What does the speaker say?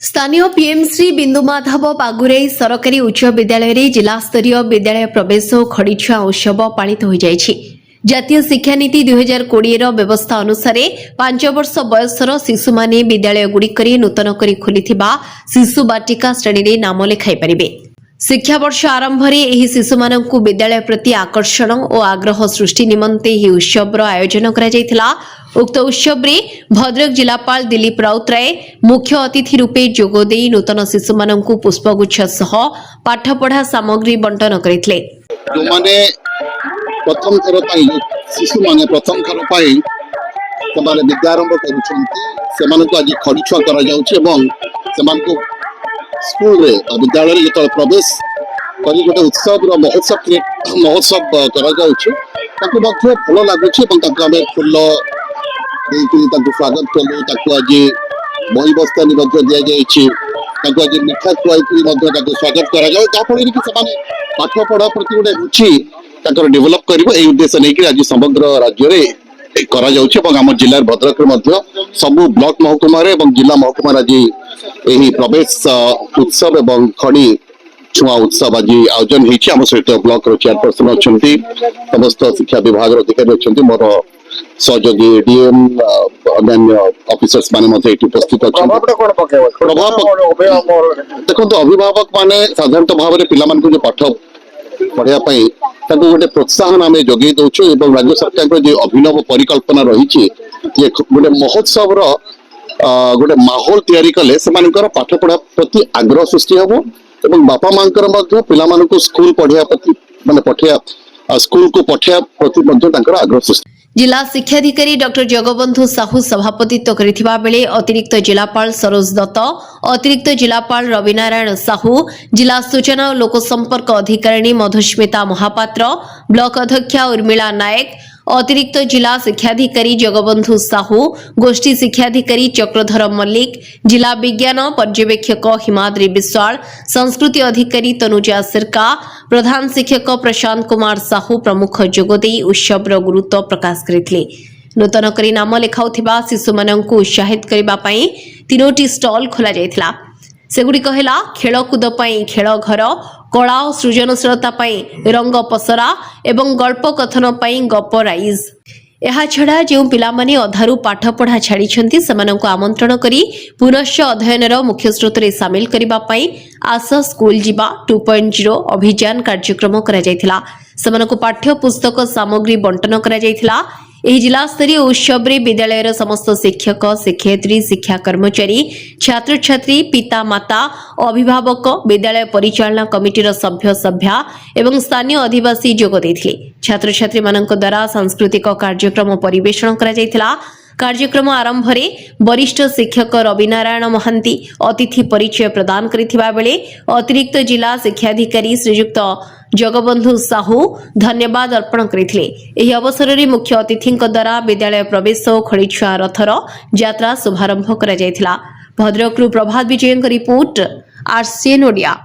स्थानीय पीएमश्री बिंदुमाधव पागुराई सरकारी उच्च विद्यालय रे जिला स्तरीय विद्यालय प्रवेश और खड़ीछुआ उत्सव पालित हो जायछि। जातीय शिक्षा नीति 2020 रो व्यवस्था अनुसार 5 वर्ष बयसर शिशु माने विद्यालय गुड़िकरी नूतन करी खोलिथिबा शिशु बाटिका श्रेणी रे नाम लेखाई परिबे। शिक्षा वर्ष आरंभ रे एही शिशु माननकु विद्यालय प्रति आकर्षण और आग्रह सृष्टि निमंते ही उत्सव आयोजन करा जायथिला। उक्त उत्सव रे भद्रक जिलापाल दिलीप राउतराय मुख्य अतिथि रूपे जोगदे नूतन शिशु माननकु पुष्पगुच्छ सह पाठपढ़ा सामग्री बंटन करथिले। प्रथम थर शिशु माने प्रथम थर से विद्यारंभ कर आज खड़ीछुआ कर स्कूल रे विद्यालय जो प्रवेश कर गोटे उत्सव महोत्सव कर भल लगुच फुल स्वागत कलु आज बही बस्ता दि जाए आज मिठा खुआई स्वागत कर पाठपढ़ा प्रति गोटे रुचि डेभलप कर उद्देश्य नहीं आज समग्र राज्य में आम जिले भद्रक सबू ब्लॉक महकुमा जिला महकुमा आज यही प्रवेश उत्सव एवं खड़ी छुआ उत्सव आज आयोजन होती आम सहित ब्लॉक चेयरपर्सन अच्छा समस्त शिक्षा विभाग अधिकारी अच्छा मोर सहयोगी डीएम अन्य ऑफिसर्स माने उपस्थित अच्छा देखो अभिभावक माने साधारणतः भाव में पिला जो पाठ पढ़ाई गोटे प्रोत्साहन आम जगे दौचु राज्य सरकार जो अभिनव परिकल्पना रही गोटे महोत्सव गोटे माहौल तैयारी कले से पाठपढ़ा प्रति आग्रह सृष्टि हम और बापा माँ पिला स्कूल पढ़िया प्रति माने पठिया स्कूल को पठिया प्रति आग्रह सृष्टि। जिला शिक्षाधिकारी डॉक्टर जगबंधु साहू सभापतित्व करिथिबा बेले अतिरिक्त जिलापाल सरोज दत्त अतिरिक्त जिलापाल रविनारायण साहू जिला सूचना और लोकसंपर्क अधिकारिणी मधुस्मिता महापात्र ब्लॉक अध्यक्षा उर्मिला नायक अतिरिक्त जिला शिक्षाधिकारी जगबंधु साहू गोष्ठी शिक्षाधिकारी चक्रधर मल्लिक जिला विज्ञान पर्यवेक्षक हिमाद्री विश्वाल संस्कृति अधिकारी तनुजा सिरका प्रधान शिक्षक प्रशांत कुमार साहू प्रमुख जोगदे उत्सव गुरुत्व प्रकाश करथिले। नूतन करी नाम लेखाउथिबा शिशु माननकु उत्साहित करिबा पई 3टी स्टॉल खोला जायथिला। सेगुड़िक है खेलकूद खेल घर कला और सृजनशीलता रंग पसरा एवं गल्प कथन गप राइज। यह छड़ा जो पिलामाने अधारू पाठपढ़ा छाड़ी सेमानंकु आमंत्रण करी पुनश्च अध्ययनर मुख्य स्रोत रे सामिल करने आस स्कूल जीवा 2.0 अभियान कार्यक्रम करा जायथिला। सेमानंकु पाठ्य पुस्तक सामग्री बंटन करा जायथिला। एही जिला स्तरीय उत्सव रे विद्यालयर समस्त शिक्षक शिक्षयित्री शिक्षा कर्मचारी छात्र छात्री पिता माता अभिभावक विद्यालय परिचालना कमिटीर सभ्य सभ्या एवं स्थानीय अधिवासी जोग देथिले। छात्र छात्री मानक द्वारा सांस्कृतिक कार्यक्रम परिवेषण करा जायथिला। कार्यक्रम आरंभ रे वरिष्ठ शिक्षक रविनारायण महांती अतिथि परिचय प्रदान करिथिबा बेले अतिरिक्त जिला शिक्षाधिकारी श्रीयुक्त जगबंधु साहू धन्यवाद अर्पण करथिले। एही अवसर रे मुख्य अतिथिक द्वारा विद्यालय प्रवेश और खड़ीछुआ रथर यात्रा शुभारंभ करा जायथिला। भद्रक प्रभात विजयଙ୍କ रिपोर्ट आरसीएन ओडिया।